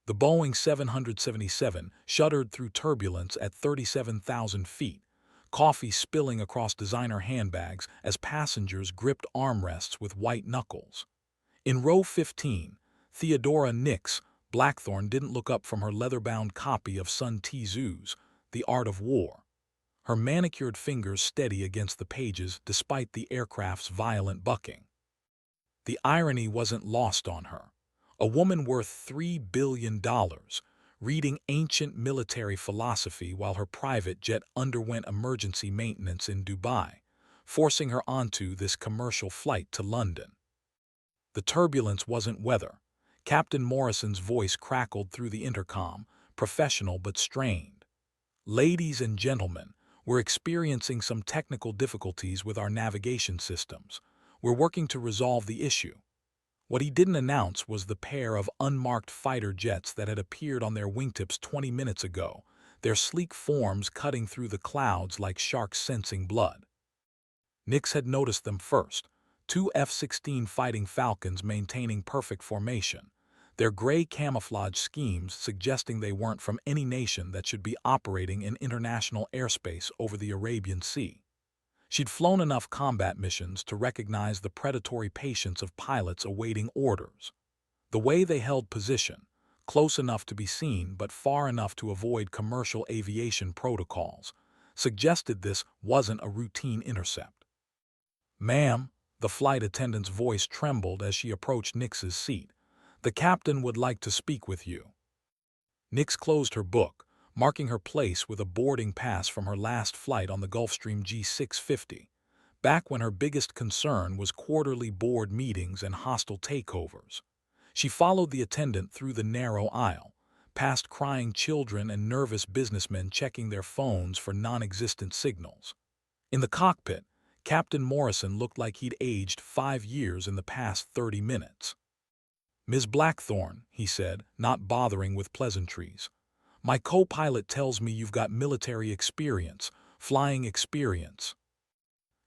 The Boeing 777 shuddered through turbulence at 37,000 feet, coffee spilling across designer handbags as passengers gripped armrests with white knuckles. In row 15, Theodora Nix Blackthorne didn't look up from her leather-bound copy of Sun Tzu's The Art of War, her manicured fingers steady against the pages despite the aircraft's violent bucking. The irony wasn't lost on her. A woman worth $3 billion, reading ancient military philosophy while her private jet underwent emergency maintenance in Dubai, forcing her onto this commercial flight to London. The turbulence wasn't weather. Captain Morrison's voice crackled through the intercom, professional but strained. "Ladies and gentlemen, we're experiencing some technical difficulties with our navigation systems. We're working to resolve the issue." What he didn't announce was the pair of unmarked fighter jets that had appeared on their wingtips 20 minutes ago, their sleek forms cutting through the clouds like sharks sensing blood. Nix had noticed them first, two F-16 Fighting Falcons maintaining perfect formation, their gray camouflage schemes suggesting they weren't from any nation that should be operating in international airspace over the Arabian Sea. She'd flown enough combat missions to recognize the predatory patience of pilots awaiting orders. The way they held position, close enough to be seen but far enough to avoid commercial aviation protocols, suggested this wasn't a routine intercept. "Ma'am," the flight attendant's voice trembled as she approached Nix's seat. "The captain would like to speak with you." Nix closed her book, marking her place with a boarding pass from her last flight on the Gulfstream G650, back when her biggest concern was quarterly board meetings and hostile takeovers. She followed the attendant through the narrow aisle, past crying children and nervous businessmen checking their phones for non-existent signals. In the cockpit, Captain Morrison looked like he'd aged 5 years in the past 30 minutes. "Ms. Blackthorne," he said, not bothering with pleasantries, "my co-pilot tells me you've got military experience, flying experience."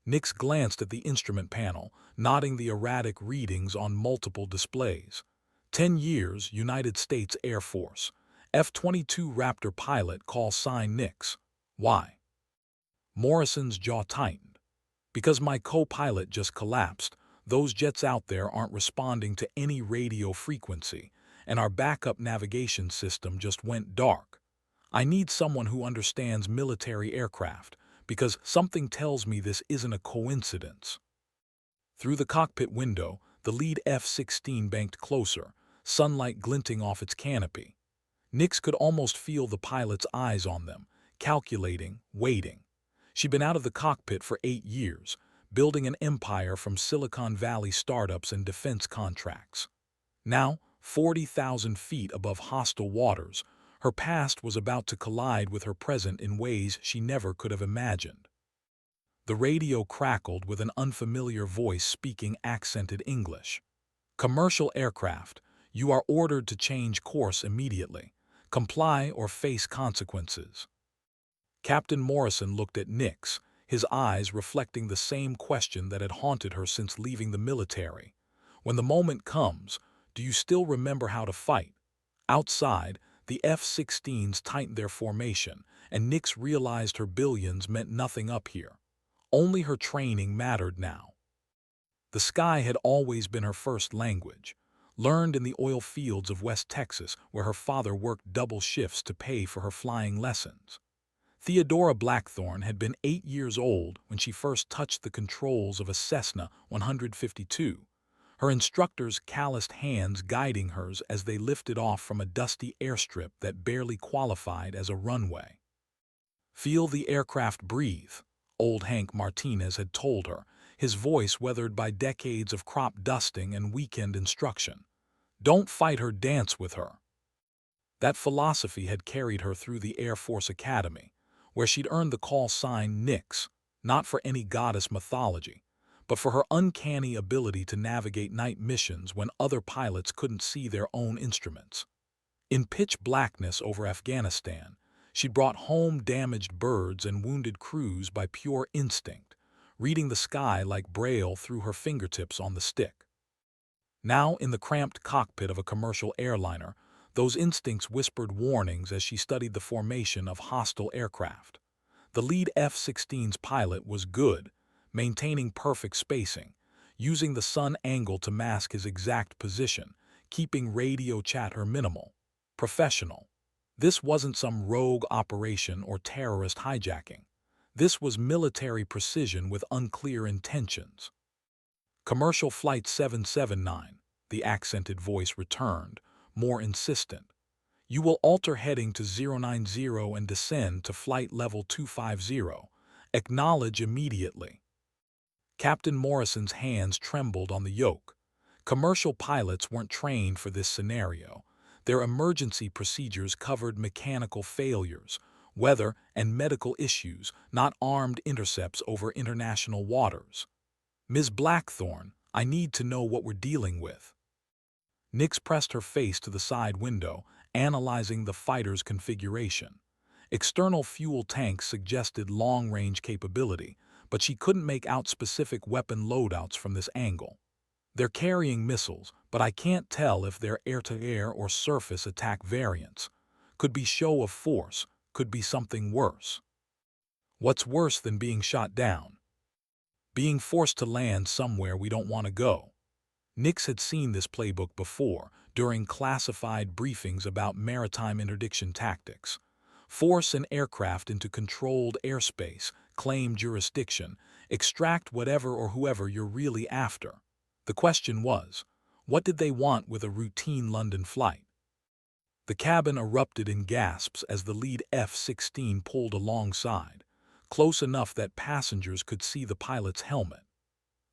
Nix glanced at the instrument panel, noting the erratic readings on multiple displays. 10 years, United States Air Force. F-22 Raptor pilot, call sign Nix. "Why?" Morrison's jaw tightened. "Because my co-pilot just collapsed. Those jets out there aren't responding to any radio frequency, and our backup navigation system just went dark. I need someone who understands military aircraft, because something tells me this isn't a coincidence." Through the cockpit window, the lead F-16 banked closer, sunlight glinting off its canopy. Nix could almost feel the pilot's eyes on them, calculating, waiting. She'd been out of the cockpit for 8 years, building an empire from Silicon Valley startups and defense contracts. Now, 40,000 feet above hostile waters, her past was about to collide with her present in ways she never could have imagined. The radio crackled with an unfamiliar voice speaking accented English. "Commercial aircraft, you are ordered to change course immediately. Comply or face consequences." Captain Morrison looked at Nix, his eyes reflecting the same question that had haunted her since leaving the military. "When the moment comes, do you still remember how to fight?" Outside, the F-16s tightened their formation, and Nix realized her billions meant nothing up here. Only her training mattered now. The sky had always been her first language, learned in the oil fields of West Texas where her father worked double shifts to pay for her flying lessons. Theodora Blackthorne had been 8 years old when she first touched the controls of a Cessna 152, her instructor's calloused hands guiding hers as they lifted off from a dusty airstrip that barely qualified as a runway. "Feel the aircraft breathe," old Hank Martinez had told her, his voice weathered by decades of crop dusting and weekend instruction. "Don't fight her, dance with her." That philosophy had carried her through the Air Force Academy, where she'd earned the call sign Nix, not for any goddess mythology, but for her uncanny ability to navigate night missions when other pilots couldn't see their own instruments. In pitch blackness over Afghanistan, she'd brought home damaged birds and wounded crews by pure instinct, reading the sky like Braille through her fingertips on the stick. Now, in the cramped cockpit of a commercial airliner, Those instincts whispered warnings as she studied the formation of hostile aircraft. The lead F-16's pilot was good, maintaining perfect spacing, using the sun angle to mask his exact position, keeping radio chatter minimal. Professional. This wasn't some rogue operation or terrorist hijacking. This was military precision with unclear intentions. Commercial Flight 779, the accented voice returned, more insistent. You will alter heading to 090 and descend to flight level 250. Acknowledge immediately. Captain Morrison's hands trembled on the yoke. Commercial pilots weren't trained for this scenario. Their emergency procedures covered mechanical failures, weather and medical issues, not armed intercepts over international waters. Ms. Blackthorne, I need to know what we're dealing with. Nix pressed her face to the side window, analyzing the fighter's configuration. External fuel tanks suggested long-range capability, but she couldn't make out specific weapon loadouts from this angle. They're carrying missiles, but I can't tell if they're air-to-air or surface attack variants. Could be show of force, could be something worse. What's worse than being shot down? Being forced to land somewhere we don't want to go. Nix had seen this playbook before, during classified briefings about maritime interdiction tactics. Force an aircraft into controlled airspace, claim jurisdiction, extract whatever or whoever you're really after. The question was, what did they want with a routine London flight? The cabin erupted in gasps as the lead F-16 pulled alongside, close enough that passengers could see the pilot's helmet.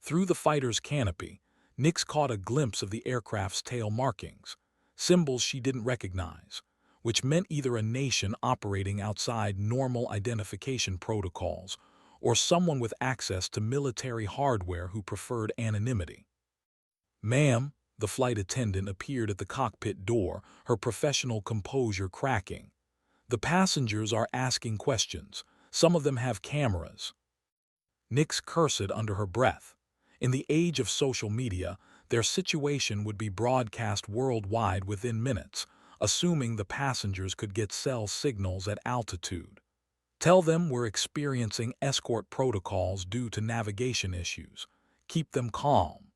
Through the fighter's canopy, Nix caught a glimpse of the aircraft's tail markings, symbols she didn't recognize, which meant either a nation operating outside normal identification protocols or someone with access to military hardware who preferred anonymity. Ma'am, the flight attendant appeared at the cockpit door, her professional composure cracking. The passengers are asking questions. Some of them have cameras. Nix cursed under her breath. In the age of social media, their situation would be broadcast worldwide within minutes, assuming the passengers could get cell signals at altitude. Tell them we're experiencing escort protocols due to navigation issues. Keep them calm.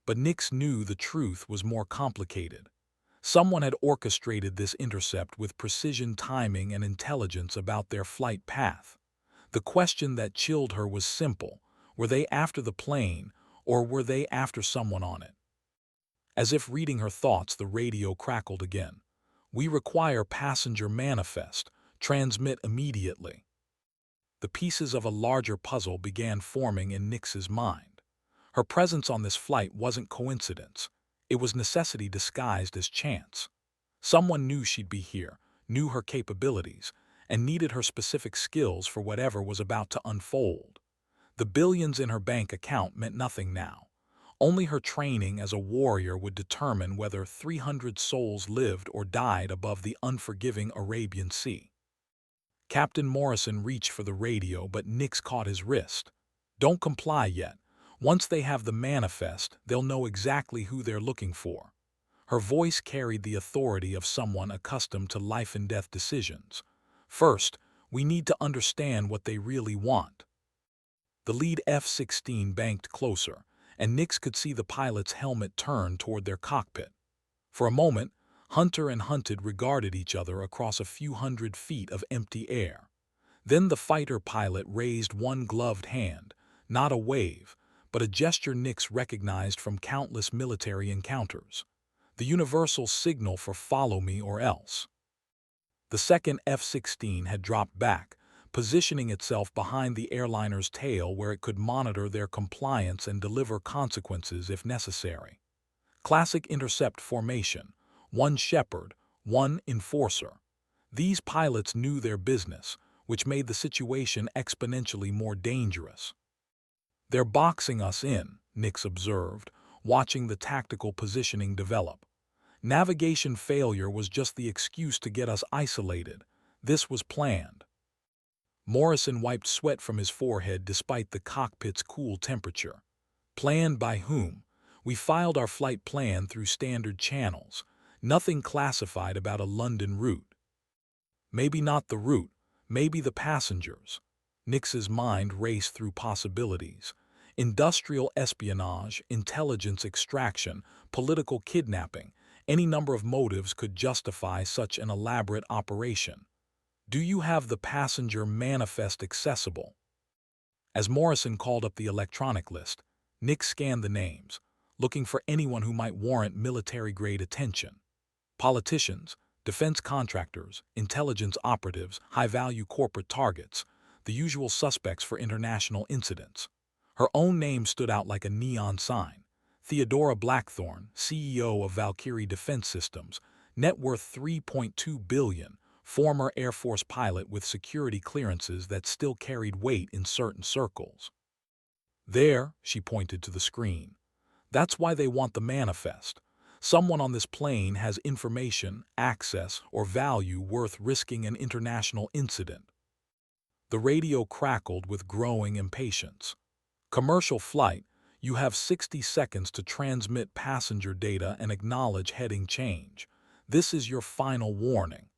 But Nix knew the truth was more complicated. Someone had orchestrated this intercept with precision timing and intelligence about their flight path. The question that chilled her was simple. Were they after the plane, or were they after someone on it? As if reading her thoughts, the radio crackled again. We require passenger manifest. Transmit immediately. The pieces of a larger puzzle began forming in Nix's mind. Her presence on this flight wasn't coincidence. It was necessity disguised as chance. Someone knew she'd be here, knew her capabilities, and needed her specific skills for whatever was about to unfold. The billions in her bank account meant nothing now. Only her training as a warrior would determine whether 300 souls lived or died above the unforgiving Arabian Sea. Captain Morrison reached for the radio, but Nix caught his wrist. Don't comply yet. Once they have the manifest, they'll know exactly who they're looking for. Her voice carried the authority of someone accustomed to life-and-death decisions. First, we need to understand what they really want. The lead F-16 banked closer, and Nix could see the pilot's helmet turn toward their cockpit. For a moment, Hunter and Hunted regarded each other across a few hundred feet of empty air. Then the fighter pilot raised one gloved hand, not a wave, but a gesture Nix recognized from countless military encounters. The universal signal for follow me or else. The second F-16 had dropped back, positioning itself behind the airliner's tail where it could monitor their compliance and deliver consequences if necessary. Classic intercept formation, one shepherd, one enforcer. These pilots knew their business, which made the situation exponentially more dangerous. They're boxing us in, Nix observed, watching the tactical positioning develop. Navigation failure was just the excuse to get us isolated. This was planned. Morrison wiped sweat from his forehead despite the cockpit's cool temperature. Planned by whom? We filed our flight plan through standard channels. Nothing classified about a London route. Maybe not the route, maybe the passengers. Nix's mind raced through possibilities. Industrial espionage, intelligence extraction, political kidnapping. Any number of motives could justify such an elaborate operation. Do you have the passenger manifest accessible? As Morrison called up the electronic list, Nix scanned the names, looking for anyone who might warrant military-grade attention. Politicians, defense contractors, intelligence operatives, high-value corporate targets, the usual suspects for international incidents. Her own name stood out like a neon sign. Theodora Blackthorne, CEO of Valkyrie Defense Systems, net worth $3.2 billion, former Air Force pilot with security clearances that still carried weight in certain circles. There, she pointed to the screen. That's why they want the manifest. Someone on this plane has information, access, or value worth risking an international incident. The radio crackled with growing impatience. Commercial flight, you have 60 seconds to transmit passenger data and acknowledge heading change. This is your final warning.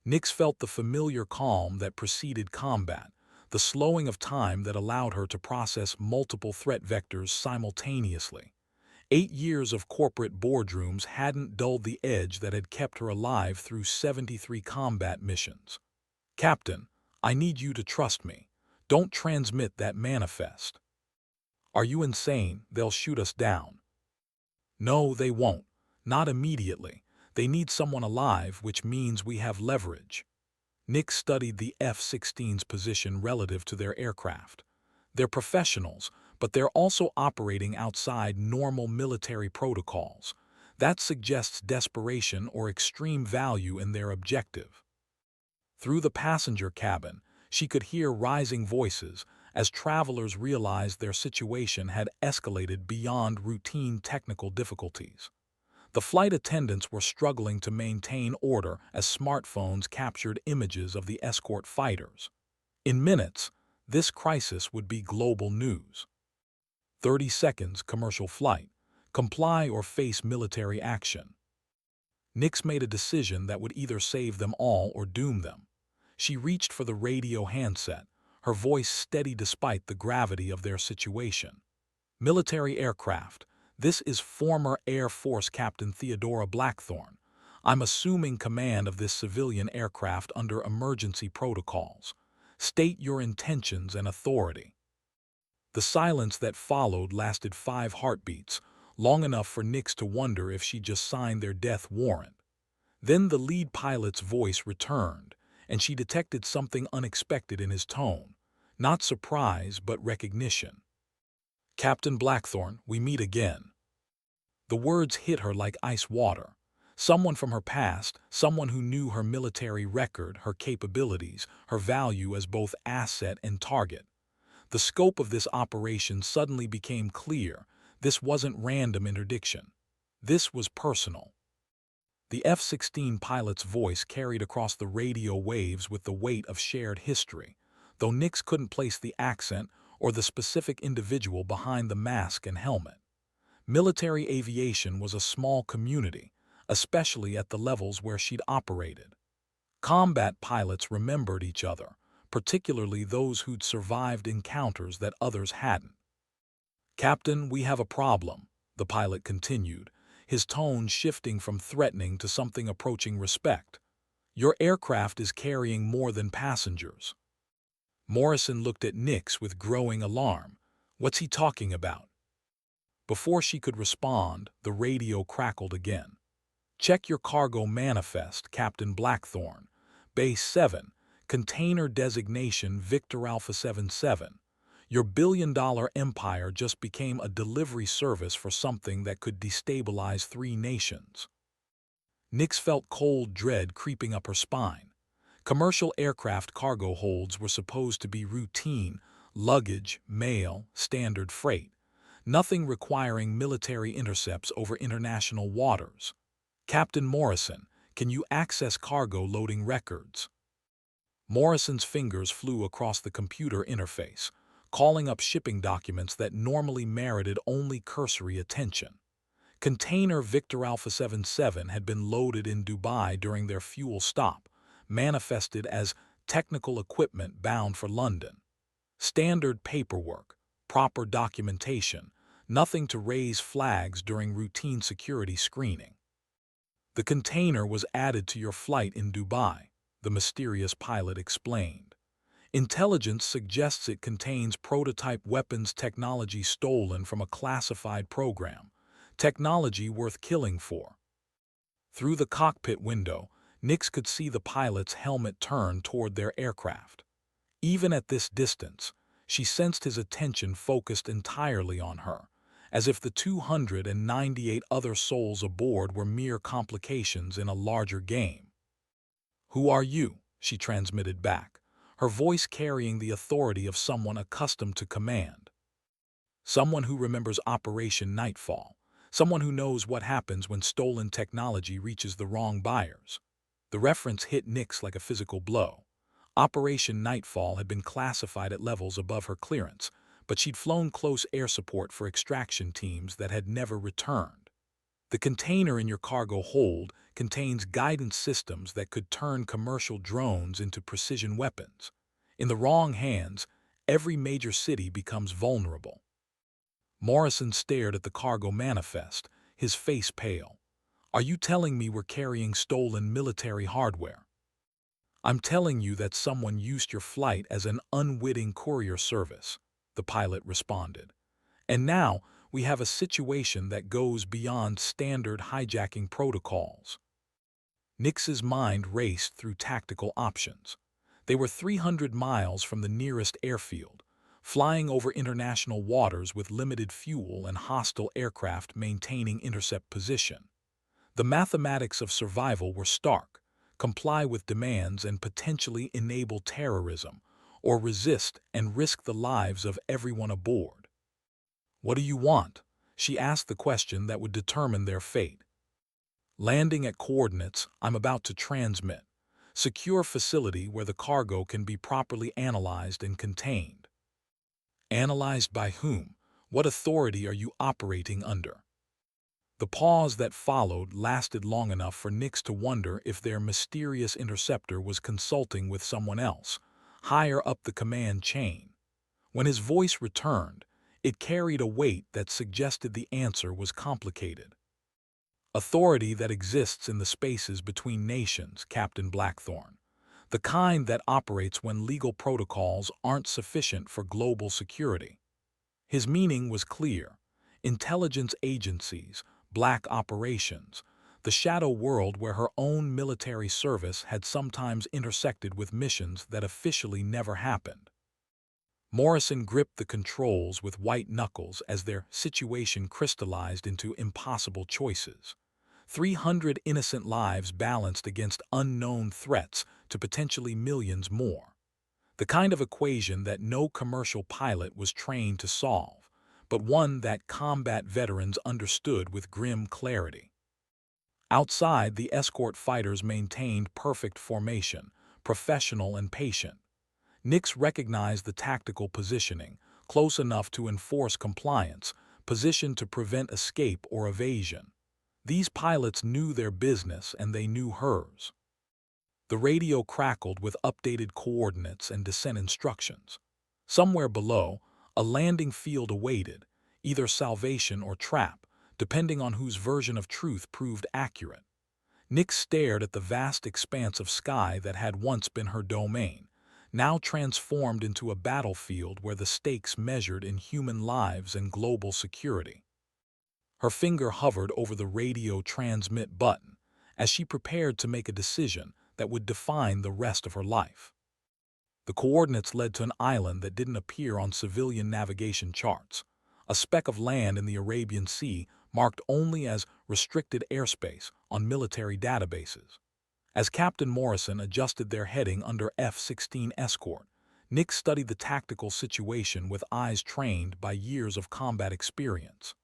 Nix felt the familiar calm that preceded combat, the slowing of time that allowed her to process multiple threat vectors simultaneously. 8 years of corporate boardrooms hadn't dulled the edge that had kept her alive through 73 combat missions. Captain, I need you to trust me. Don't transmit that manifest. Are you insane? They'll shoot us down. No, they won't. Not immediately. They need someone alive, which means we have leverage. Nick studied the F-16's position relative to their aircraft. They're professionals, but they're also operating outside normal military protocols. That suggests desperation or extreme value in their objective. Through the passenger cabin, she could hear rising voices as travelers realized their situation had escalated beyond routine technical difficulties. The flight attendants were struggling to maintain order as smartphones captured images of the escort fighters. In minutes, this crisis would be global news. 30 seconds commercial flight. Comply or face military action. Nix made a decision that would either save them all or doom them. She reached for the radio handset, her voice steady despite the gravity of their situation. Military aircraft. This is former Air Force Captain Theodora Blackthorne. I'm assuming command of this civilian aircraft under emergency protocols. State your intentions and authority. The silence that followed lasted 5 heartbeats, long enough for Nix to wonder if she just signed their death warrant. Then the lead pilot's voice returned, and she detected something unexpected in his tone. Not surprise, but recognition. Captain Blackthorne, we meet again. The words hit her like ice water. Someone from her past, someone who knew her military record, her capabilities, her value as both asset and target. The scope of this operation suddenly became clear. This wasn't random interdiction. This was personal. The F-16 pilot's voice carried across the radio waves with the weight of shared history, though Nix couldn't place the accent or the specific individual behind the mask and helmet. Military aviation was a small community, especially at the levels where she'd operated. Combat pilots remembered each other, particularly those who'd survived encounters that others hadn't. Captain, we have a problem, the pilot continued, his tone shifting from threatening to something approaching respect. Your aircraft is carrying more than passengers. Morrison looked at Nix with growing alarm. What's he talking about? Before she could respond, the radio crackled again. Check your cargo manifest, Captain Blackthorne. Base 7, container designation Victor Alpha 77. Your billion-dollar empire just became a delivery service for something that could destabilize 3 nations. Nix felt cold dread creeping up her spine. Commercial aircraft cargo holds were supposed to be routine, luggage, mail, standard freight. Nothing requiring military intercepts over international waters. Captain Morrison, can you access cargo loading records? Morrison's fingers flew across the computer interface, calling up shipping documents that normally merited only cursory attention. Container Victor Alpha 77 had been loaded in Dubai during their fuel stop, manifested as technical equipment bound for London. Standard paperwork, proper documentation, nothing to raise flags during routine security screening. The container was added to your flight in Dubai, the mysterious pilot explained. Intelligence suggests it contains prototype weapons technology stolen from a classified program, technology worth killing for. Through the cockpit window, Nix could see the pilot's helmet turn toward their aircraft. Even at this distance, she sensed his attention focused entirely on her, as if the 298 other souls aboard were mere complications in a larger game. "Who are you?" she transmitted back, her voice carrying the authority of someone accustomed to command. Someone who remembers Operation Nightfall, someone who knows what happens when stolen technology reaches the wrong buyers. The reference hit Nix like a physical blow. Operation Nightfall had been classified at levels above her clearance, but she'd flown close air support for extraction teams that had never returned. The container in your cargo hold contains guidance systems that could turn commercial drones into precision weapons. In the wrong hands, every major city becomes vulnerable. Morrison stared at the cargo manifest, his face pale. "Are you telling me we're carrying stolen military hardware?" "I'm telling you that someone used your flight as an unwitting courier service," the pilot responded. "And now we have a situation that goes beyond standard hijacking protocols." Nix's mind raced through tactical options. They were 300 miles from the nearest airfield, flying over international waters with limited fuel and hostile aircraft maintaining intercept position. The mathematics of survival were stark: comply with demands and potentially enable terrorism, or resist and risk the lives of everyone aboard. "What do you want?" she asked the question that would determine their fate. "Landing at coordinates I'm about to transmit. Secure facility where the cargo can be properly analyzed and contained." "Analyzed by whom? What authority are you operating under?" The pause that followed lasted long enough for Nix to wonder if their mysterious interceptor was consulting with someone else, higher up the command chain. When his voice returned, it carried a weight that suggested the answer was complicated. "Authority that exists in the spaces between nations, Captain Blackthorne. The kind that operates when legal protocols aren't sufficient for global security." His meaning was clear: intelligence agencies, black operations, the shadow world where her own military service had sometimes intersected with missions that officially never happened. Morrison gripped the controls with white knuckles as their situation crystallized into impossible choices. 300 innocent lives balanced against unknown threats to potentially millions more. The kind of equation that no commercial pilot was trained to solve, but one that combat veterans understood with grim clarity. Outside, the escort fighters maintained perfect formation, professional and patient. Nix recognized the tactical positioning, close enough to enforce compliance, positioned to prevent escape or evasion. These pilots knew their business and they knew hers. The radio crackled with updated coordinates and descent instructions. Somewhere below, a landing field awaited, either salvation or trap, depending on whose version of truth proved accurate. Nix stared at the vast expanse of sky that had once been her domain, now transformed into a battlefield where the stakes measured in human lives and global security. Her finger hovered over the radio transmit button as she prepared to make a decision that would define the rest of her life. The coordinates led to an island that didn't appear on civilian navigation charts, a speck of land in the Arabian Sea marked only as restricted airspace on military databases. As Captain Morrison adjusted their heading under F-16 escort, Nick studied the tactical situation with eyes trained by years of combat experience.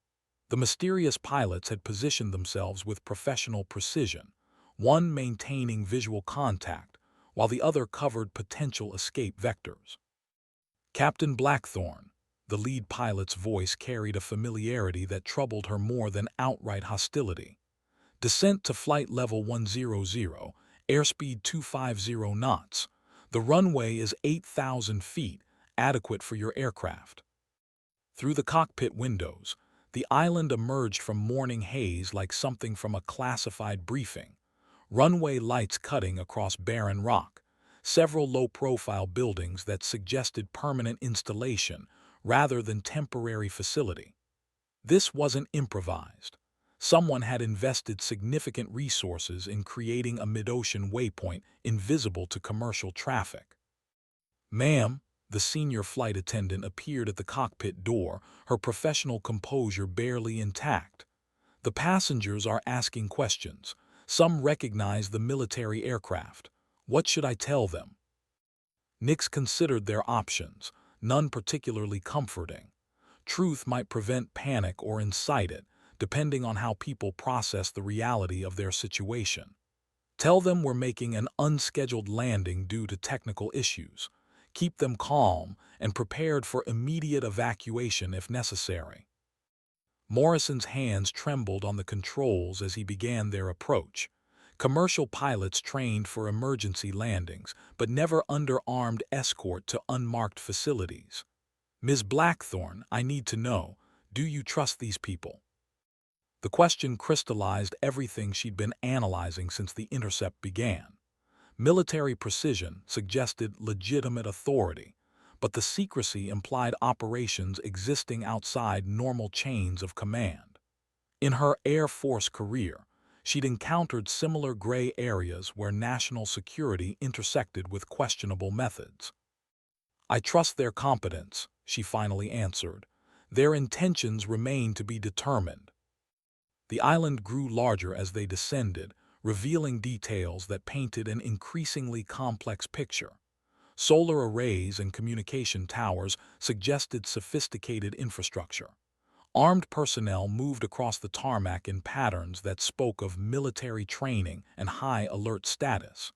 The mysterious pilots had positioned themselves with professional precision, one maintaining visual contact, while the other covered potential escape vectors. "Captain Blackthorne," The lead pilot's voice carried a familiarity that troubled her more than outright hostility. "Descent to flight level 100, airspeed 250 knots. The runway is 8,000 feet, adequate for your aircraft." Through the cockpit windows, the island emerged from morning haze like something from a classified briefing. Runway lights cutting across barren rock, several low-profile buildings that suggested permanent installation rather than temporary facility. This wasn't improvised. Someone had invested significant resources in creating a mid-ocean waypoint invisible to commercial traffic. "Ma'am," the senior flight attendant appeared at the cockpit door, her professional composure barely intact. "The passengers are asking questions. Some recognize the military aircraft. What should I tell them?" Nix considered their options, none particularly comforting. Truth might prevent panic or incite it, depending on how people process the reality of their situation. Tell them we're making an unscheduled landing due to technical issues. Keep them calm and prepared for immediate evacuation if necessary. Morrison's hands trembled on the controls as he began their approach. Commercial pilots trained for emergency landings, but never under armed escort to unmarked facilities. "Ms. Blackthorne, I need to know, do you trust these people?" The question crystallized everything she'd been analyzing since the intercept began. Military precision suggested legitimate authority, but the secrecy implied operations existing outside normal chains of command. In her Air Force career, she'd encountered similar gray areas where national security intersected with questionable methods. "I trust their competence," she finally answered. "Their intentions remain to be determined." The island grew larger as they descended, revealing details that painted an increasingly complex picture. Solar arrays and communication towers suggested sophisticated infrastructure. Armed personnel moved across the tarmac in patterns that spoke of military training and high alert status.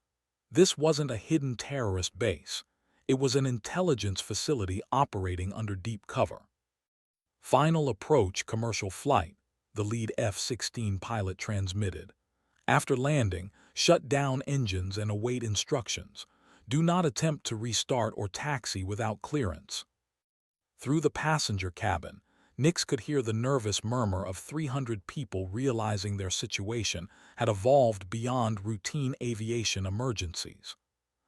This wasn't a hidden terrorist base. It was an intelligence facility operating under deep cover. "Final approach commercial flight," the lead F-16 pilot transmitted. "After landing, shut down engines and await instructions. Do not attempt to restart or taxi without clearance." Through the passenger cabin, Nix could hear the nervous murmur of 300 people realizing their situation had evolved beyond routine aviation emergencies.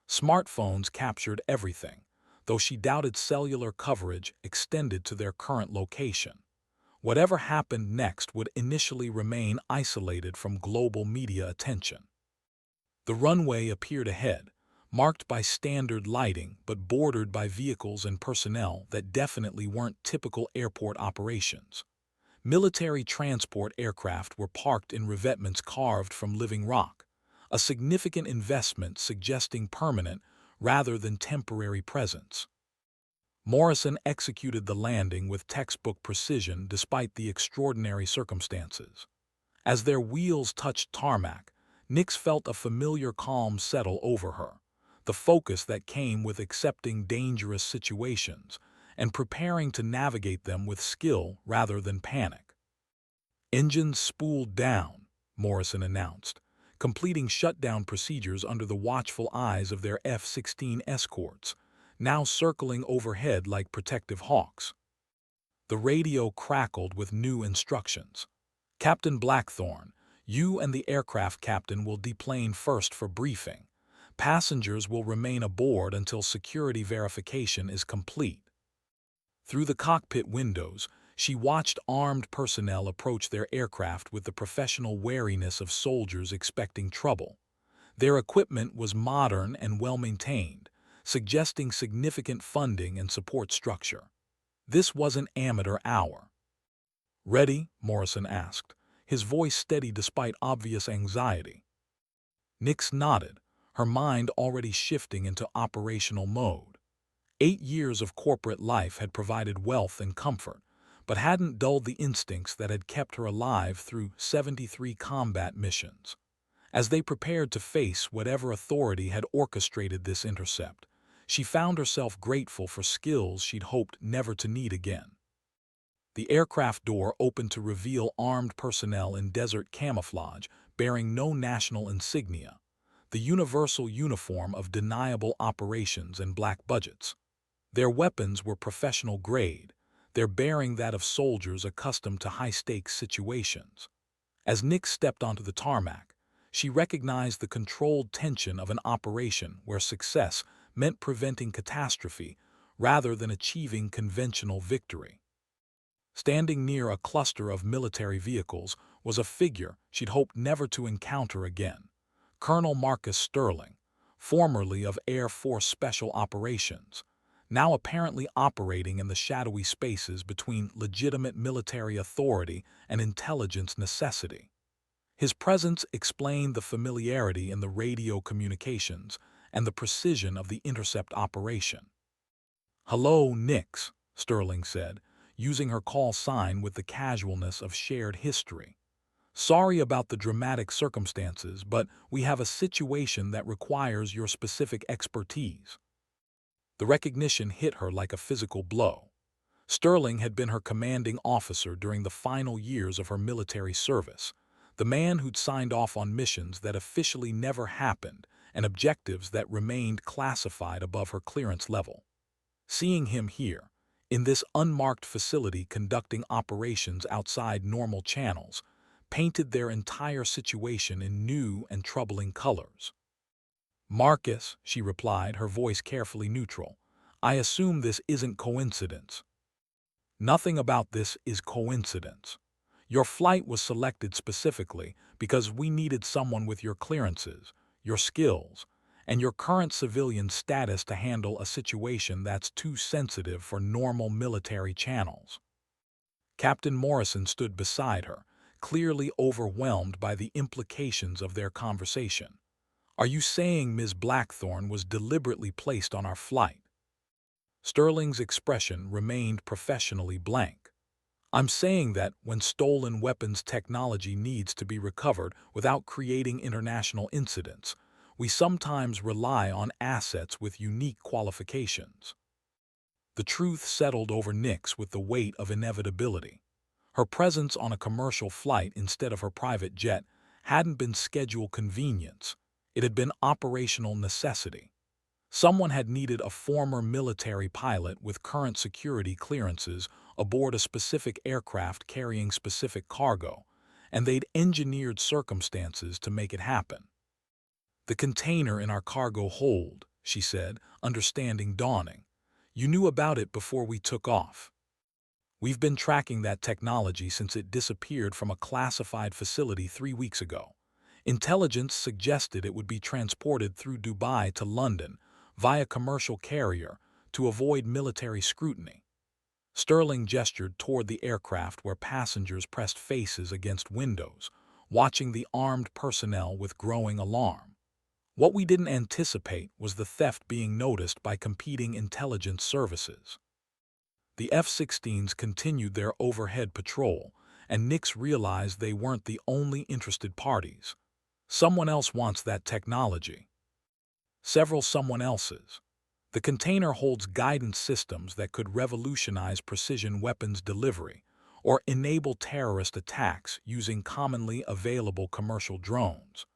Smartphones captured everything, though she doubted cellular coverage extended to their current location. Whatever happened next would initially remain isolated from global media attention. The runway appeared ahead, marked by standard lighting but bordered by vehicles and personnel that definitely weren't typical airport operations. Military transport aircraft were parked in revetments carved from living rock, a significant investment suggesting permanent rather than temporary presence. Morrison executed the landing with textbook precision despite the extraordinary circumstances. As their wheels touched tarmac, Nix felt a familiar calm settle over her, the focus that came with accepting dangerous situations and preparing to navigate them with skill rather than panic. "Engines spooled down," Morrison announced, completing shutdown procedures under the watchful eyes of their F-16 escorts, now circling overhead like protective hawks. The radio crackled with new instructions. "Captain Blackthorne, you and the aircraft captain will deplane first for briefing. Passengers will remain aboard until security verification is complete." Through the cockpit windows, she watched armed personnel approach their aircraft with the professional wariness of soldiers expecting trouble. Their equipment was modern and well-maintained, suggesting significant funding and support structure. This wasn't amateur hour. "Ready?" Morrison asked, his voice steady despite obvious anxiety. Nix nodded, her mind already shifting into operational mode. 8 years of corporate life had provided wealth and comfort, but hadn't dulled the instincts that had kept her alive through 73 combat missions. As they prepared to face whatever authority had orchestrated this intercept, She found herself grateful for skills she'd hoped never to need again. The aircraft door opened to reveal armed personnel in desert camouflage, bearing no national insignia, the universal uniform of deniable operations and black budgets. Their weapons were professional grade, their bearing that of soldiers accustomed to high-stakes situations. As Nick stepped onto the tarmac, she recognized the controlled tension of an operation where success meant preventing catastrophe rather than achieving conventional victory. Standing near a cluster of military vehicles was a figure she'd hoped never to encounter again, Colonel Marcus Sterling, formerly of Air Force Special Operations, now apparently operating in the shadowy spaces between legitimate military authority and intelligence necessity. His presence explained the familiarity in the radio communications and the precision of the intercept operation. "Hello, Nix," Sterling said, using her call sign with the casualness of shared history. "Sorry about the dramatic circumstances, but we have a situation that requires your specific expertise." The recognition hit her like a physical blow. Sterling had been her commanding officer during the final years of her military service, the man who'd signed off on missions that officially never happened and objectives that remained classified above her clearance level. Seeing him here, in this unmarked facility conducting operations outside normal channels, painted their entire situation in new and troubling colors. "Marcus," she replied, her voice carefully neutral, "I assume this isn't coincidence." "Nothing about this is coincidence. Your flight was selected specifically because we needed someone with your clearances, your skills, and your current civilian status to handle a situation that's too sensitive for normal military channels." Captain Morrison stood beside her, clearly overwhelmed by the implications of their conversation. "Are you saying Ms. Blackthorne was deliberately placed on our flight?" Sterling's expression remained professionally blank. "I'm saying that when stolen weapons technology needs to be recovered without creating international incidents, we sometimes rely on assets with unique qualifications." The truth settled over Nix with the weight of inevitability. Her presence on a commercial flight instead of her private jet hadn't been schedule convenience. It had been operational necessity. Someone had needed a former military pilot with current security clearances aboard a specific aircraft carrying specific cargo, and they'd engineered circumstances to make it happen. "The container in our cargo hold," she said, understanding dawning. "You knew about it before we took off." "We've been tracking that technology since it disappeared from a classified facility 3 weeks ago. Intelligence suggested it would be transported through Dubai to London via commercial carrier to avoid military scrutiny." Sterling gestured toward the aircraft where passengers pressed faces against windows, watching the armed personnel with growing alarm. "What we didn't anticipate was the theft being noticed by competing intelligence services." The F-16s continued their overhead patrol, and Nix realized they weren't the only interested parties. "Someone else wants that technology." Several someone else's. "The container holds guidance systems that could revolutionize precision weapons delivery or enable terrorist attacks using commonly available commercial drones.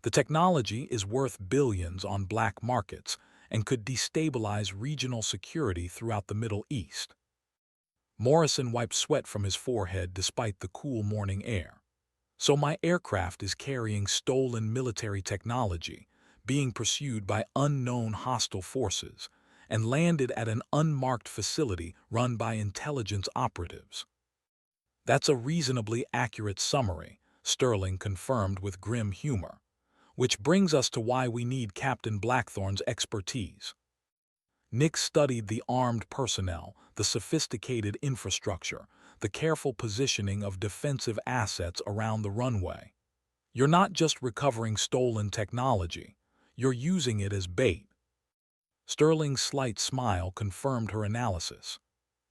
The technology is worth billions on black markets and could destabilize regional security throughout the Middle East." Morrison wiped sweat from his forehead despite the cool morning air. "So my aircraft is carrying stolen military technology, being pursued by unknown hostile forces, and landed at an unmarked facility run by intelligence operatives." "That's a reasonably accurate summary," Sterling confirmed with grim humor. "Which brings us to why we need Captain Blackthorne's expertise." Nick studied the armed personnel, the sophisticated infrastructure, the careful positioning of defensive assets around the runway. "You're not just recovering stolen technology, you're using it as bait." Sterling's slight smile confirmed her analysis.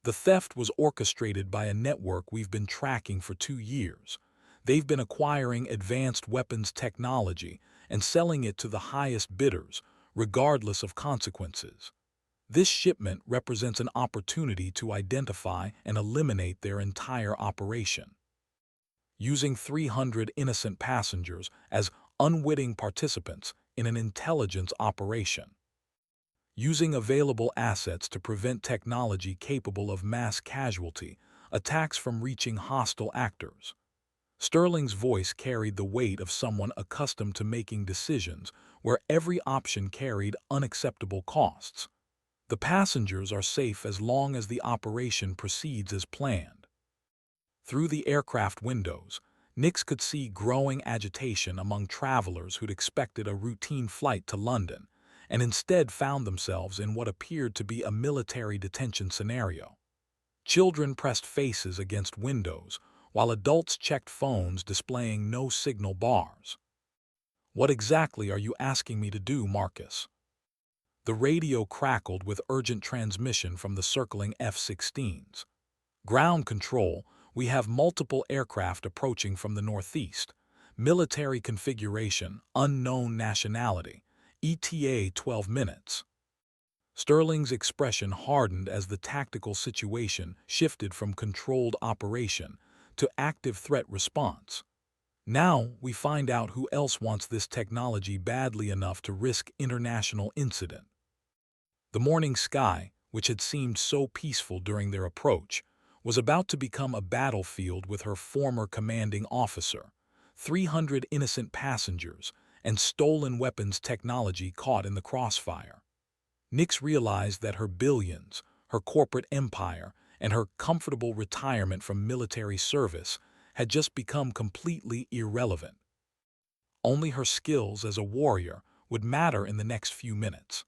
"The theft was orchestrated by a network we've been tracking for 2 years. They've been acquiring advanced weapons technology and selling it to the highest bidders, regardless of consequences. This shipment represents an opportunity to identify and eliminate their entire operation. Using 300 innocent passengers as unwitting participants in an intelligence operation. Using available assets to prevent technology capable of mass casualty, attacks from reaching hostile actors. Sterling's voice carried the weight of someone accustomed to making decisions where every option carried unacceptable costs. The passengers are safe as long as the operation proceeds as planned. Through the aircraft windows, Nix could see growing agitation among travelers who'd expected a routine flight to London and instead found themselves in what appeared to be a military detention scenario. Children pressed faces against windows, while adults checked phones displaying no signal bars. "What exactly are you asking me to do, Marcus?" The radio crackled with urgent transmission from the circling F-16s. "Ground control, we have multiple aircraft approaching from the northeast. Military configuration, unknown nationality. ETA 12 minutes. Sterling's expression hardened as the tactical situation shifted from controlled operation to active threat response. Now we find out who else wants this technology badly enough to risk international incident. The morning sky, which had seemed so peaceful during their approach, was about to become a battlefield with her former commanding officer, 300 innocent passengers, and stolen weapons technology caught in the crossfire. Nix realized that her billions, her corporate empire, and her comfortable retirement from military service had just become completely irrelevant. Only her skills as a warrior would matter in the next few minutes.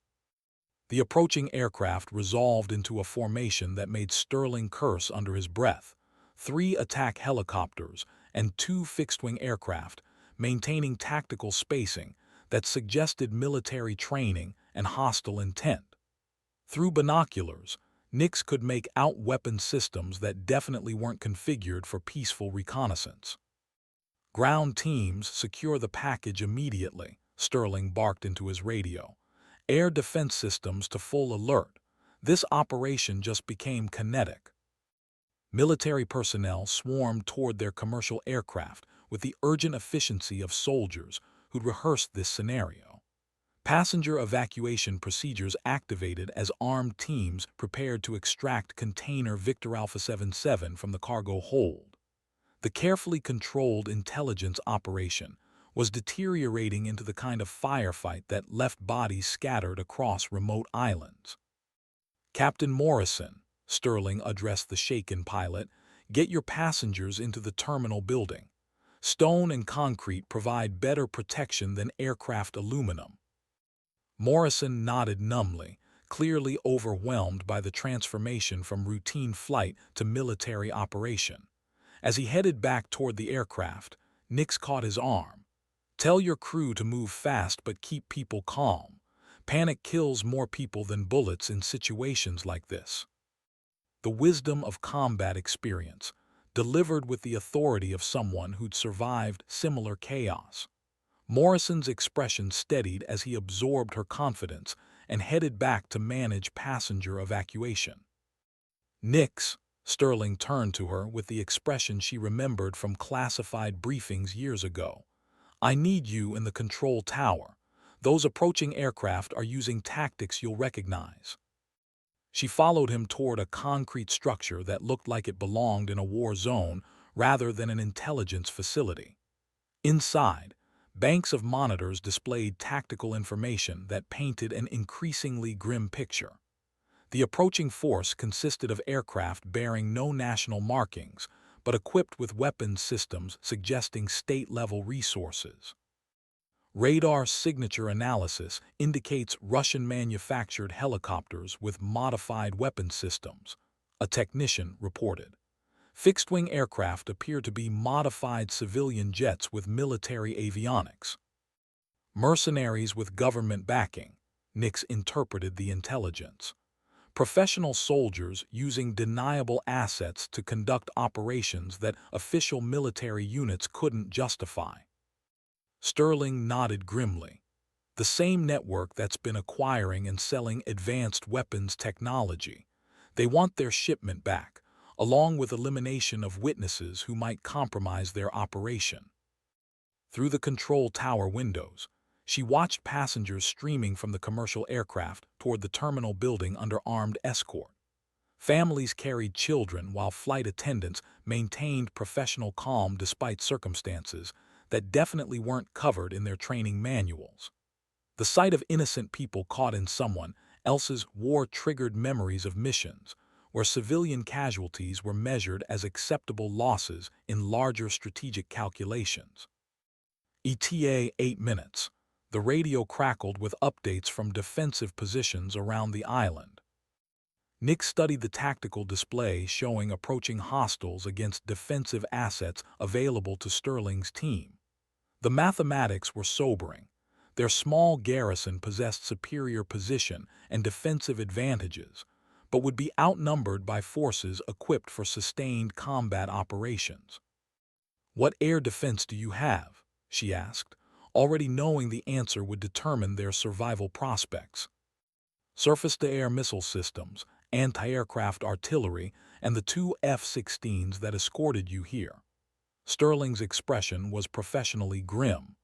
The approaching aircraft resolved into a formation that made Sterling curse under his breath: 3 attack helicopters and 2 fixed-wing aircraft, maintaining tactical spacing that suggested military training and hostile intent. Through binoculars, Nix could make out weapon systems that definitely weren't configured for peaceful reconnaissance. "Ground teams, secure the package immediately," Sterling barked into his radio. "Air defense systems to full alert. This operation just became kinetic." Military personnel swarmed toward their commercial aircraft with the urgent efficiency of soldiers who'd rehearsed this scenario. Passenger evacuation procedures activated as armed teams prepared to extract container Victor Alpha 77 from the cargo hold. The carefully controlled intelligence operation was deteriorating into the kind of firefight that left bodies scattered across remote islands. "Captain Morrison," Sterling addressed the shaken pilot, "get your passengers into the terminal building. Stone and concrete provide better protection than aircraft aluminum." Morrison nodded numbly, clearly overwhelmed by the transformation from routine flight to military operation. As he headed back toward the aircraft, Nix caught his arm. "Tell your crew to move fast but keep people calm. Panic kills more people than bullets in situations like this." The wisdom of combat experience, delivered with the authority of someone who'd survived similar chaos. Morrison's expression steadied as he absorbed her confidence and headed back to manage passenger evacuation. "Nix," Sterling turned to her with the expression she remembered from classified briefings years ago. "I need you in the control tower. Those approaching aircraft are using tactics you'll recognize." She followed him toward a concrete structure that looked like it belonged in a war zone rather than an intelligence facility. Inside, banks of monitors displayed tactical information that painted an increasingly grim picture. The approaching force consisted of aircraft bearing no national markings, but equipped with weapons systems suggesting state-level resources. Radar signature analysis indicates Russian-manufactured helicopters with modified weapon systems, a technician reported. Fixed-wing aircraft appear to be modified civilian jets with military avionics. "Mercenaries with government backing," Nix interpreted the intelligence. "Professional soldiers using deniable assets to conduct operations that official military units couldn't justify." Sterling nodded grimly. the same network that's been acquiring and selling advanced weapons technology. They want their shipment back, along with elimination of witnesses who might compromise their operation. Through the control tower windows, she watched passengers streaming from the commercial aircraft toward the terminal building under armed escort. Families carried children while flight attendants maintained professional calm despite circumstances that definitely weren't covered in their training manuals. The sight of innocent people caught in someone else's war triggered memories of missions where civilian casualties were measured as acceptable losses in larger strategic calculations. ETA 8 minutes. The radio crackled with updates from defensive positions around the island. Nick studied the tactical display showing approaching hostiles against defensive assets available to Sterling's team. The mathematics were sobering. Their small garrison possessed superior position and defensive advantages, but would be outnumbered by forces equipped for sustained combat operations. "What air defense do you have?" she asked, already knowing the answer would determine their survival prospects. "Surface-to-air missile systems, anti-aircraft artillery, and the 2 F-16s that escorted you here." Sterling's expression was professionally grim,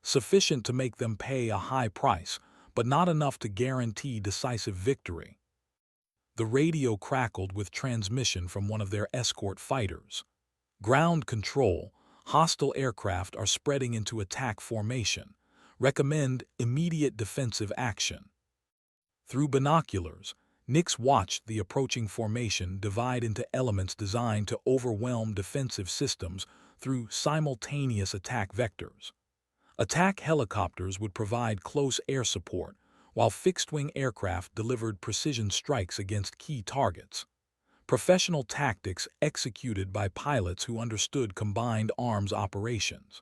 sufficient to make them pay a high price, but not enough to guarantee decisive victory. The radio crackled with transmission from one of their escort fighters. "Ground control, hostile aircraft are spreading into attack formation. Recommend immediate defensive action." Through binoculars, Nix watched the approaching formation divide into elements designed to overwhelm defensive systems through simultaneous attack vectors. Attack helicopters would provide close air support, while fixed-wing aircraft delivered precision strikes against key targets. Professional tactics executed by pilots who understood combined arms operations.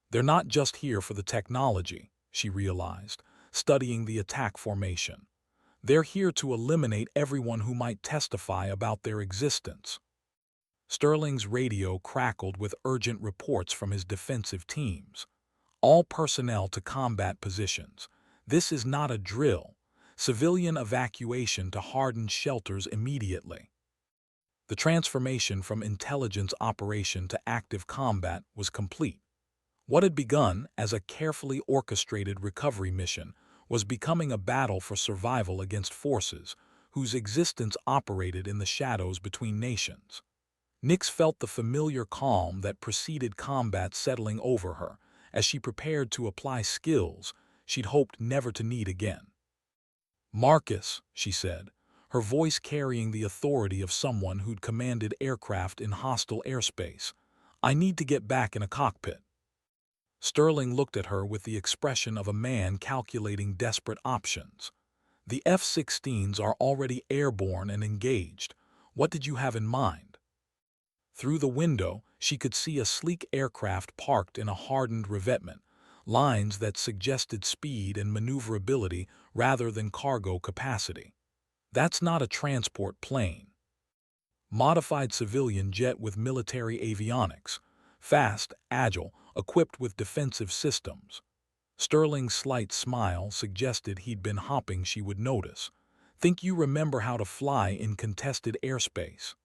"They're not just here for the technology," she realized, studying the attack formation. "They're here to eliminate everyone who might testify about their existence." Sterling's radio crackled with urgent reports from his defensive teams. "All personnel to combat positions. This is not a drill. Civilian evacuation to hardened shelters immediately." The transformation from intelligence operation to active combat was complete. What had begun as a carefully orchestrated recovery mission was becoming a battle for survival against forces whose existence operated in the shadows between nations. Nix felt the familiar calm that preceded combat settling over her as she prepared to apply skills she'd hoped never to need again. "Marcus," she said, her voice carrying the authority of someone who'd commanded aircraft in hostile airspace, "I need to get back in a cockpit." Sterling looked at her with the expression of a man calculating desperate options. "The F-16s are already airborne and engaged. What did you have in mind?" Through the window, she could see a sleek aircraft parked in a hardened revetment, lines that suggested speed and maneuverability rather than cargo capacity. "That's not a transport plane." "Modified civilian jet with military avionics. Fast, agile, equipped with defensive systems." Sterling's slight smile suggested he'd been hopping she would notice. "Think you remember how to fly in contested airspace?"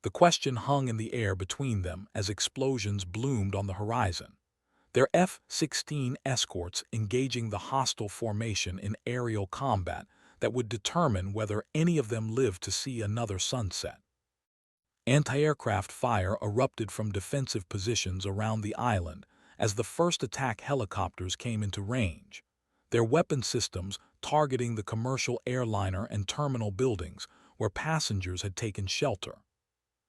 The question hung in the air between them as explosions bloomed on the horizon. Their F-16 escorts engaging the hostile formation in aerial combat that would determine whether any of them lived to see another sunset. Anti-aircraft fire erupted from defensive positions around the island as the first attack helicopters came into range, their weapon systems targeting the commercial airliner and terminal buildings where passengers had taken shelter.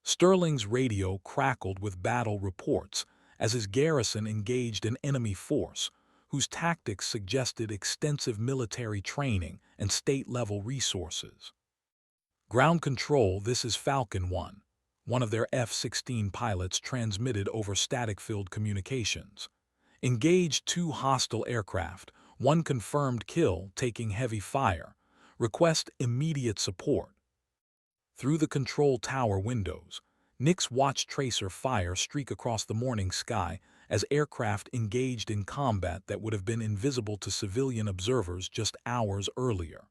Sterling's radio crackled with battle reports as his garrison engaged an enemy force whose tactics suggested extensive military training and state-level resources. "Ground control, this is Falcon 1. One of their F-16 pilots transmitted over static-filled communications. "Engaged 2 hostile aircraft, 1 confirmed kill taking heavy fire. Request immediate support." Through the control tower windows, Nix watched tracer fire streak across the morning sky as aircraft engaged in combat that would have been invisible to civilian observers just hours earlier.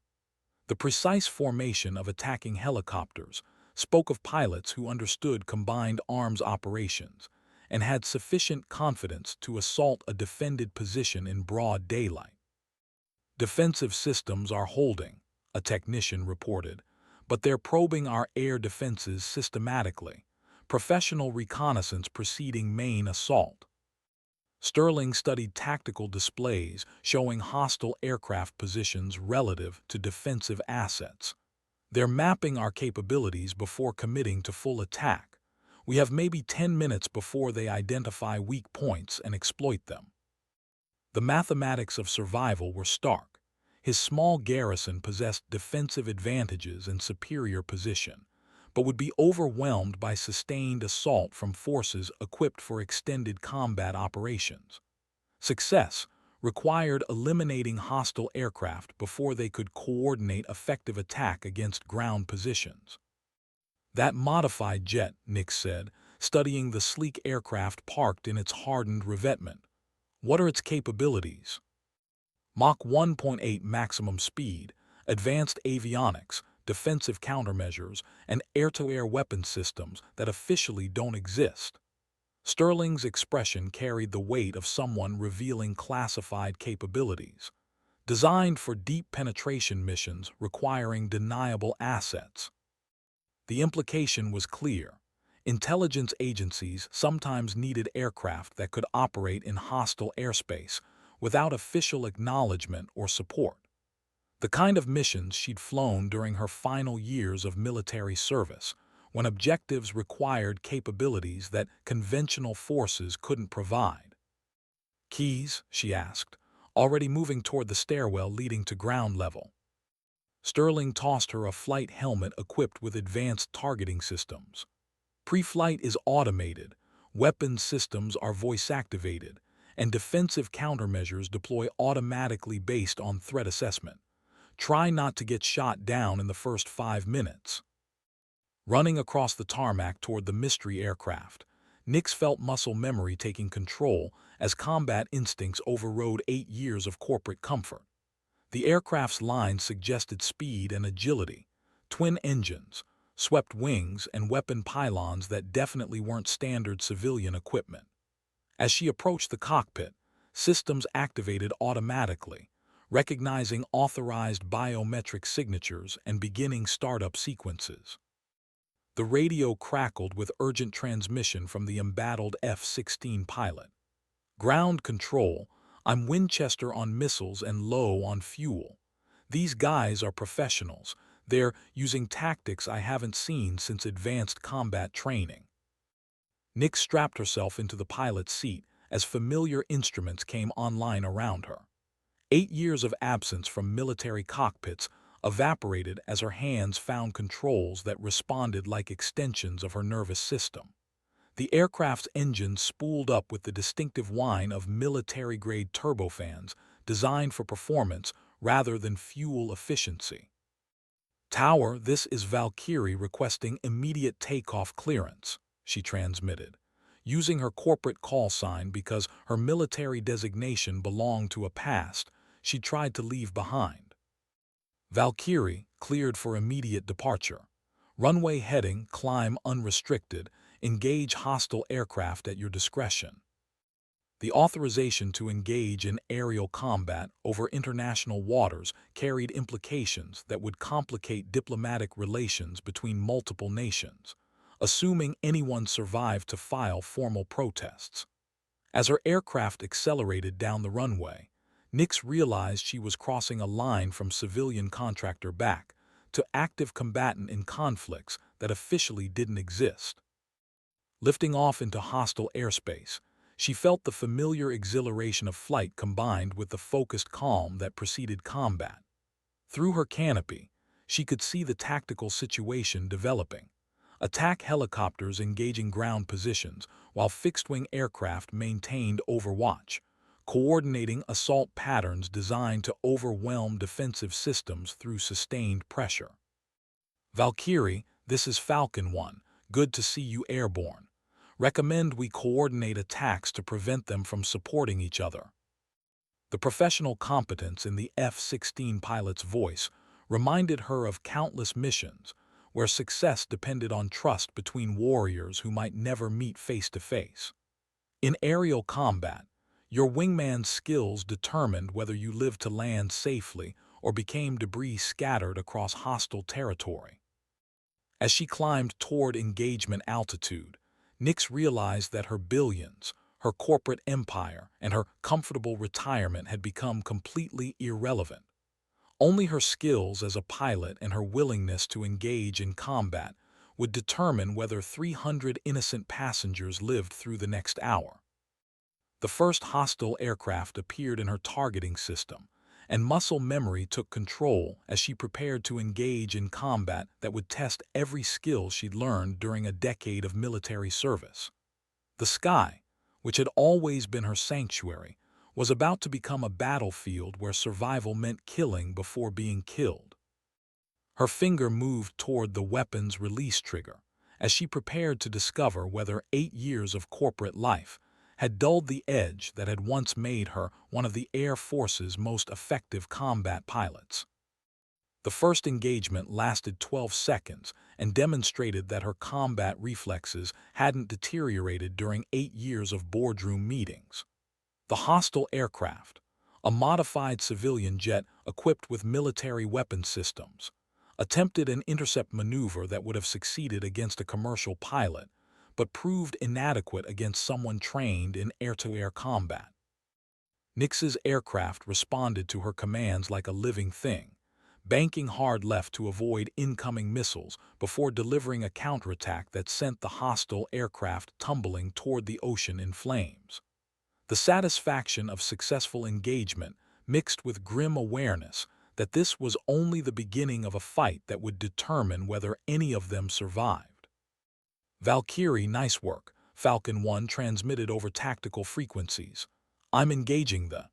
The precise formation of attacking helicopters spoke of pilots who understood combined arms operations and had sufficient confidence to assault a defended position in broad daylight. "Defensive systems are holding," a technician reported, "but they're probing our air defenses systematically, professional reconnaissance preceding main assault." Sterling studied tactical displays showing hostile aircraft positions relative to defensive assets. "They're mapping our capabilities before committing to full attack. We have maybe 10 minutes before they identify weak points and exploit them." The mathematics of survival were stark. His small garrison possessed defensive advantages and superior position, but would be overwhelmed by sustained assault from forces equipped for extended combat operations. Success required eliminating hostile aircraft before they could coordinate effective attack against ground positions. "That modified jet," Nick said, studying the sleek aircraft parked in its hardened revetment. "What are its capabilities?" Mach 1.8 maximum speed, advanced avionics, defensive countermeasures, and air-to-air weapon systems that officially don't exist. Sterling's expression carried the weight of someone revealing classified capabilities, designed for deep penetration missions requiring deniable assets. The implication was clear. Intelligence agencies sometimes needed aircraft that could operate in hostile airspace without official acknowledgement or support. The kind of missions she'd flown during her final years of military service, when objectives required capabilities that conventional forces couldn't provide. "Keys?" she asked, already moving toward the stairwell leading to ground level. Sterling tossed her a flight helmet equipped with advanced targeting systems. "Pre-flight is automated, weapons systems are voice-activated, and defensive countermeasures deploy automatically based on threat assessment. Try not to get shot down in the first 5 minutes." Running across the tarmac toward the mystery aircraft, Nix felt muscle memory taking control as combat instincts overrode 8 years of corporate comfort. The aircraft's lines suggested speed and agility, twin engines, swept wings, and weapon pylons that definitely weren't standard civilian equipment. As she approached the cockpit, systems activated automatically, recognizing authorized biometric signatures and beginning startup sequences. The radio crackled with urgent transmission from the embattled F-16 pilot. "Ground control, I'm Winchester on missiles and low on fuel. These guys are professionals. They're using tactics I haven't seen since advanced combat training." Nick strapped herself into the pilot's seat as familiar instruments came online around her. 8 years of absence from military cockpits evaporated as her hands found controls that responded like extensions of her nervous system. The aircraft's engines spooled up with the distinctive whine of military-grade turbofans designed for performance rather than fuel efficiency. "Tower, this is Valkyrie requesting immediate takeoff clearance," she transmitted, using her corporate call sign because her military designation belonged to a past she tried to leave behind. "Valkyrie, cleared for immediate departure. Runway heading, climb unrestricted, engage hostile aircraft at your discretion." The authorization to engage in aerial combat over international waters carried implications that would complicate diplomatic relations between multiple nations, assuming anyone survived to file formal protests. As her aircraft accelerated down the runway, Nix realized she was crossing a line from civilian contractor back to active combatant in conflicts that officially didn't exist. Lifting off into hostile airspace, she felt the familiar exhilaration of flight combined with the focused calm that preceded combat. Through her canopy, she could see the tactical situation developing. Attack helicopters engaging ground positions while fixed-wing aircraft maintained overwatch, coordinating assault patterns designed to overwhelm defensive systems through sustained pressure. "Valkyrie, this is Falcon 1. Good to see you airborne. Recommend we coordinate attacks to prevent them from supporting each other. The professional competence in the F-16 pilot's voice reminded her of countless missions where success depended on trust between warriors who might never meet face to face. In aerial combat, your wingman's skills determined whether you lived to land safely or became debris scattered across hostile territory. As she climbed toward engagement altitude, Nix realized that her billions, her corporate empire, and her comfortable retirement had become completely irrelevant. Only her skills as a pilot and her willingness to engage in combat would determine whether 300 innocent passengers lived through the next hour. The first hostile aircraft appeared in her targeting system, and muscle memory took control as she prepared to engage in combat that would test every skill she'd learned during a decade of military service. The sky, which had always been her sanctuary, was about to become a battlefield where survival meant killing before being killed. Her finger moved toward the weapon's release trigger as she prepared to discover whether 8 years of corporate life had dulled the edge that had once made her one of the Air Force's most effective combat pilots. The first engagement lasted 12 seconds and demonstrated that her combat reflexes hadn't deteriorated during 8 years of boardroom meetings. The hostile aircraft, a modified civilian jet equipped with military weapon systems, attempted an intercept maneuver that would have succeeded against a commercial pilot, but proved inadequate against someone trained in air-to-air combat. Nix's aircraft responded to her commands like a living thing, banking hard left to avoid incoming missiles before delivering a counterattack that sent the hostile aircraft tumbling toward the ocean in flames. The satisfaction of successful engagement mixed with grim awareness that this was only the beginning of a fight that would determine whether any of them survived. Valkyrie, nice work, Falcon 1 transmitted over tactical frequencies. I'm engaging the